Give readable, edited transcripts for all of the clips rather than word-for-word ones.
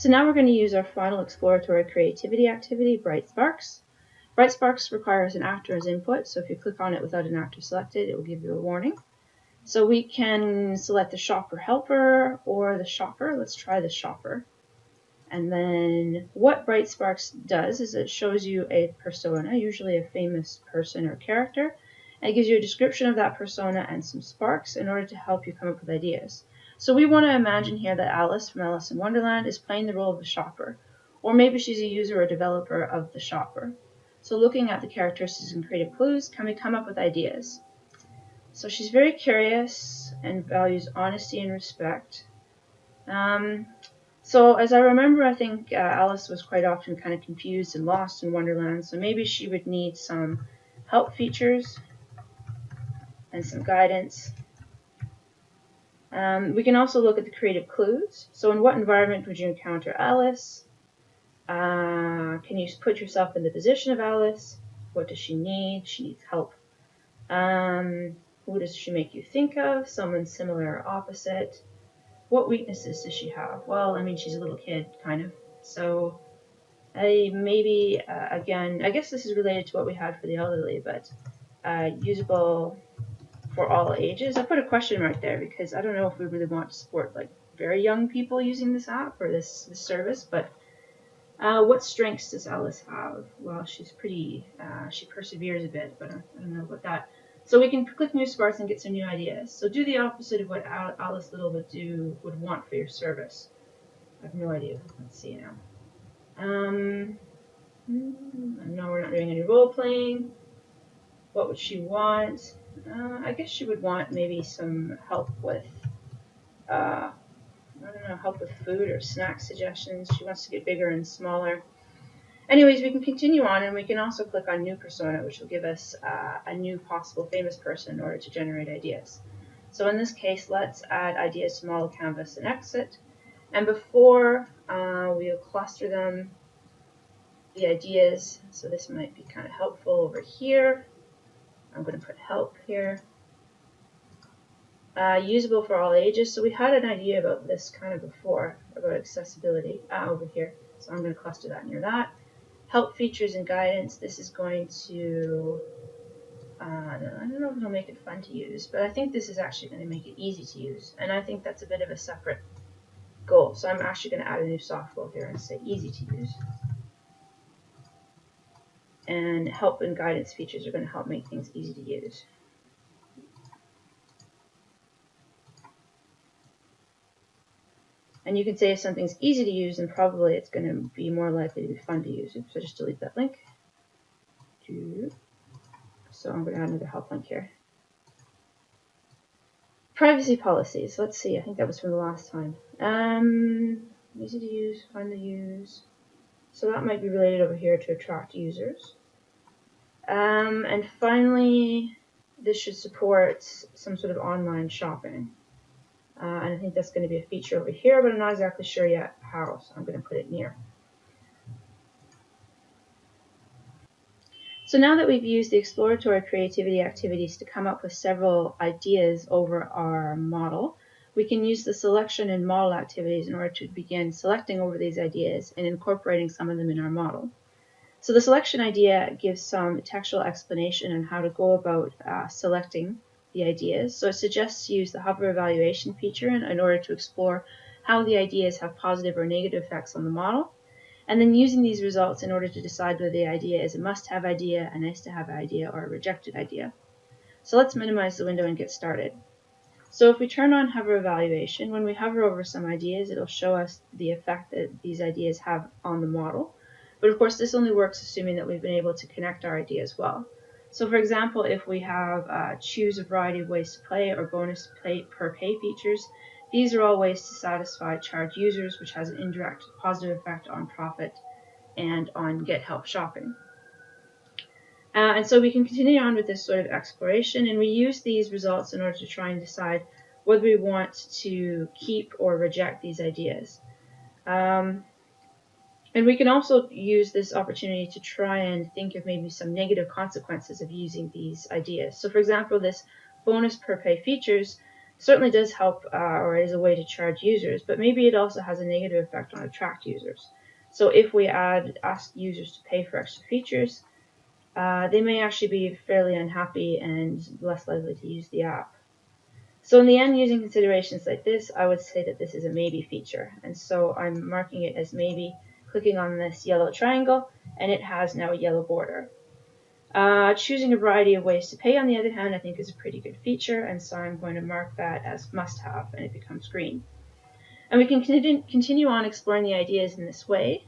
So now we're going to use our final exploratory creativity activity, Bright Sparks. Bright Sparks requires an actor as input, so if you click on it without an actor selected, it will give you a warning. So we can select the shopper helper or the shopper. Let's try the shopper. And then what Bright Sparks does is it shows you a persona, usually a famous person or character, and it gives you a description of that persona and some sparks in order to help you come up with ideas. So we want to imagine here that Alice from Alice in Wonderland is playing the role of the shopper, or maybe she's a user or developer of the shopper. So looking at the characteristics and creative clues, can we come up with ideas? So she's very curious and values honesty and respect. So as I remember, I think Alice was quite often kind of confused and lost in Wonderland, so maybe she would need some help features and some guidance. We can also look at the creative clues. So in what environment would you encounter Alice? Can you put yourself in the position of Alice? What does she need? She needs help. Who does she make you think of? Someone similar or opposite? What weaknesses does she have? Well, I mean, she's a little kid, kind of. So maybe, again, I guess this is related to what we had for the elderly, but usable for all ages. I put a question mark there because I don't know if we really want to support like very young people using this app or this service, but what strengths does Alice have? Well, she's pretty, she perseveres a bit, but I don't know about that. So we can click new sparks and get some new ideas. So do the opposite of what Alice Little would want for your service. I have no idea. Let's see now. No, we're not doing any role playing. What would she want? I guess she would want maybe some help with, I don't know, help with food or snack suggestions. She wants to get bigger and smaller. Anyways, we can continue on, and we can also click on New Persona, which will give us a new possible famous person in order to generate ideas. So in this case, let's add ideas to model canvas and exit. And before we'll cluster them, the ideas, so this might be kind of helpful over here. I'm going to put help here. Usable for all ages. So we had an idea about this kind of before, about accessibility over here. So I'm going to cluster that near that. Help features and guidance. This is going to, I don't know if it'll make it fun to use, but I think this is actually going to make it easy to use. And I think that's a bit of a separate goal. So I'm actually going to add a new soft goal here and say easy to use. And help and guidance features are going to help make things easy to use. And you can say if something's easy to use, then probably it's going to be more likely to be fun to use. Oops, I just delete that link. So I'm going to add another help link here. Privacy policies. Let's see. I think that was from the last time. Easy to use, fun to use. So that might be related over here to attract users. And finally, this should support some sort of online shopping. And I think that's going to be a feature over here, but I'm not exactly sure yet how, so I'm going to put it near. So now that we've used the exploratory creativity activities to come up with several ideas over our model, we can use the selection and model activities in order to begin selecting over these ideas and incorporating some of them in our model. So the selection idea gives some textual explanation on how to go about selecting the ideas. So it suggests to use the hover evaluation feature in order to explore how the ideas have positive or negative effects on the model, and then using these results in order to decide whether the idea is a must-have idea, a nice-to-have idea, or a rejected idea. So let's minimize the window and get started. So if we turn on hover evaluation, when we hover over some ideas, it'll show us the effect that these ideas have on the model. But of course, this only works assuming that we've been able to connect our ideas well. So for example, if we have choose a variety of ways to play or bonus per pay features, these are all ways to satisfy charged users, which has an indirect positive effect on profit and on get help shopping. And so we can continue on with this sort of exploration, and we use these results in order to try and decide whether we want to keep or reject these ideas. And we can also use this opportunity to try and think of maybe some negative consequences of using these ideas. So for example, this bonus per pay features certainly does help or is a way to charge users, but maybe it also has a negative effect on attract users. So if we ask users to pay for extra features, they may actually be fairly unhappy and less likely to use the app. So in the end, using considerations like this, I would say that this is a maybe feature. And so I'm marking it as maybe, clicking on this yellow triangle, and it has now a yellow border. Choosing a variety of ways to pay, on the other hand, I think is a pretty good feature, and so I'm going to mark that as must-have, and it becomes green. And we can continue on exploring the ideas in this way.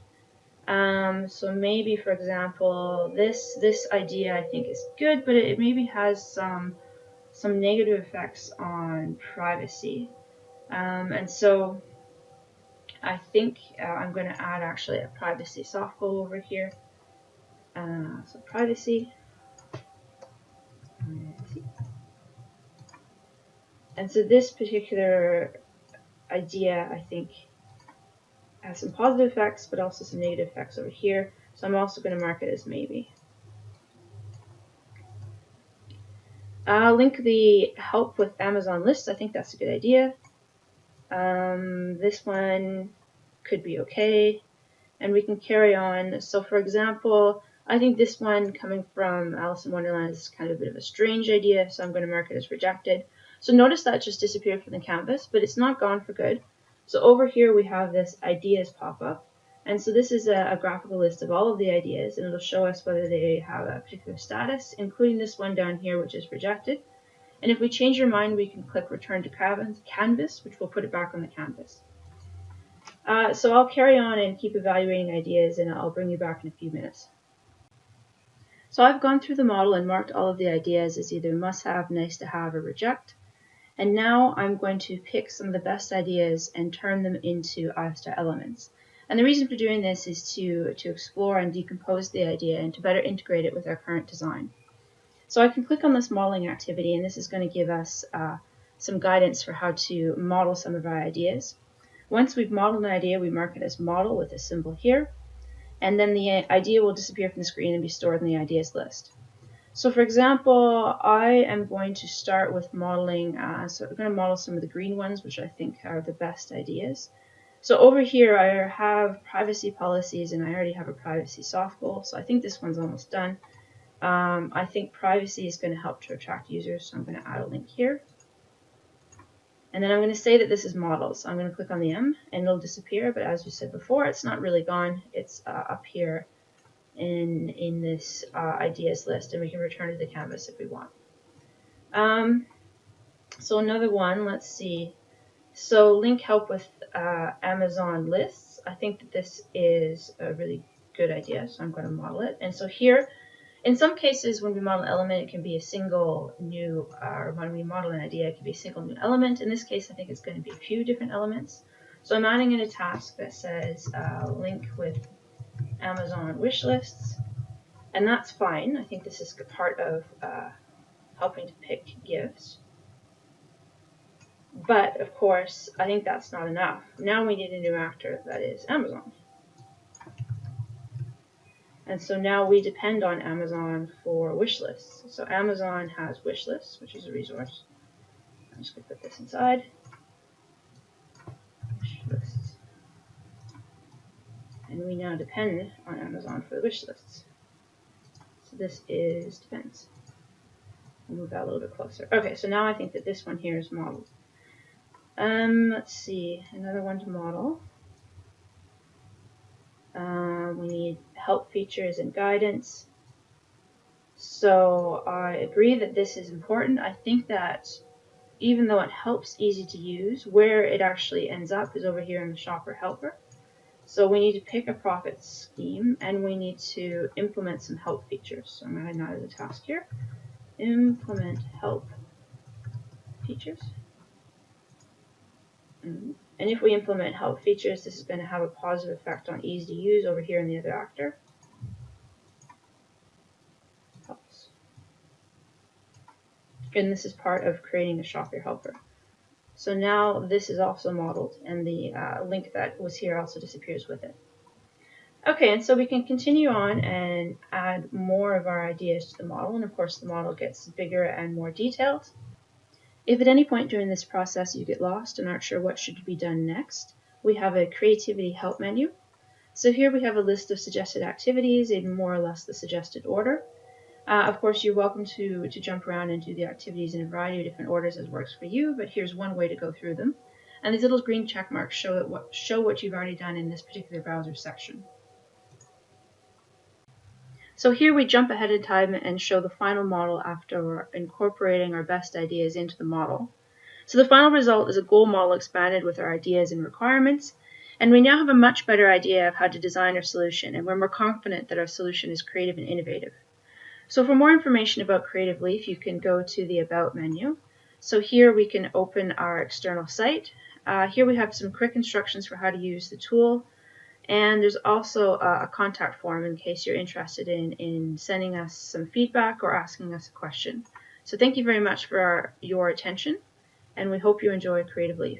So maybe, for example, this idea I think is good, but it maybe has some negative effects on privacy. And so I think I'm going to add actually a privacy soft goal over here. So privacy. And so this particular idea, I think, has some positive effects, but also some negative effects over here. So I'm also going to mark it as maybe. Link the help with Amazon lists. I think that's a good idea. This one could be okay. And we can carry on. So for example, I think this one coming from Alice in Wonderland is kind of a bit of a strange idea, so I'm going to mark it as rejected. So notice that just disappeared from the canvas, but it's not gone for good. So over here we have this ideas pop-up. And so this is a graphical list of all of the ideas, and it'll show us whether they have a particular status, including this one down here, which is rejected. And if we change our mind, we can click return to canvas, which will put it back on the canvas. So I'll carry on and keep evaluating ideas, and I'll bring you back in a few minutes. So I've gone through the model and marked all of the ideas as either must have, nice to have, or reject. And now I'm going to pick some of the best ideas and turn them into IOSTAR elements. And the reason for doing this is to explore and decompose the idea and to better integrate it with our current design. So I can click on this modeling activity, and this is going to give us some guidance for how to model some of our ideas. Once we've modeled an idea, we mark it as model with a symbol here, and then the idea will disappear from the screen and be stored in the ideas list. So for example, I am going to start with modeling, so I'm going to model some of the green ones, which I think are the best ideas. So over here I have privacy policies, and I already have a privacy soft goal, so I think this one's almost done. I think privacy is going to help to attract users, so I'm going to add a link here. And then I'm going to say that this is models. So I'm going to click on the M, and it'll disappear, but as we said before, it's not really gone. It's up here in this ideas list, and we can return to the canvas if we want. So another one, let's see. So link help with Amazon lists. I think that this is a really good idea, so I'm going to model it. And so here, in some cases, when we model an element, it can be a single new, or when we model an idea, it can be a single new element. In this case, I think it's going to be a few different elements. So I'm adding in a task that says link with Amazon wish lists, and that's fine. I think this is part of helping to pick gifts. But of course, I think that's not enough. Now we need a new actor, that is Amazon. And so now we depend on Amazon for wish lists. So Amazon has wish lists, which is a resource. I'm just going to put this inside. Wish lists. And we now depend on Amazon for the wish lists. So this is depends. I'll move that a little bit closer. Okay, so now I think that this one here is modeled. Let's see, another one to model. We need help features and guidance. So I agree that this is important. I think that even though it helps easy to use, where it actually ends up is over here in the shopper helper. So we need to pick a profit scheme, and we need to implement some help features. So I'm going to add the task here. Implement help features. And if we implement help features, this is going to have a positive effect on easy to use over here in the other actor. Helps. And this is part of creating a shopper helper. So now this is also modeled, and the link that was here also disappears with it. Okay, and so we can continue on and add more of our ideas to the model, and of course the model gets bigger and more detailed. If at any point during this process you get lost and aren't sure what should be done next, we have a creativity help menu. So here we have a list of suggested activities in more or less the suggested order. Of course, you're welcome to jump around and do the activities in a variety of different orders as works for you, but here's one way to go through them. And these little green check marks show what you've already done in this particular browser section. So here we jump ahead in time and show the final model after incorporating our best ideas into the model. So the final result is a goal model expanded with our ideas and requirements, and we now have a much better idea of how to design our solution, and we're more confident that our solution is creative and innovative. So for more information about Creative Leaf, you can go to the About menu. So here we can open our external site. Here we have some quick instructions for how to use the tool, and there's also a contact form in case you're interested in sending us some feedback or asking us a question. So thank you very much for your attention, and we hope you enjoy Creative Leaf.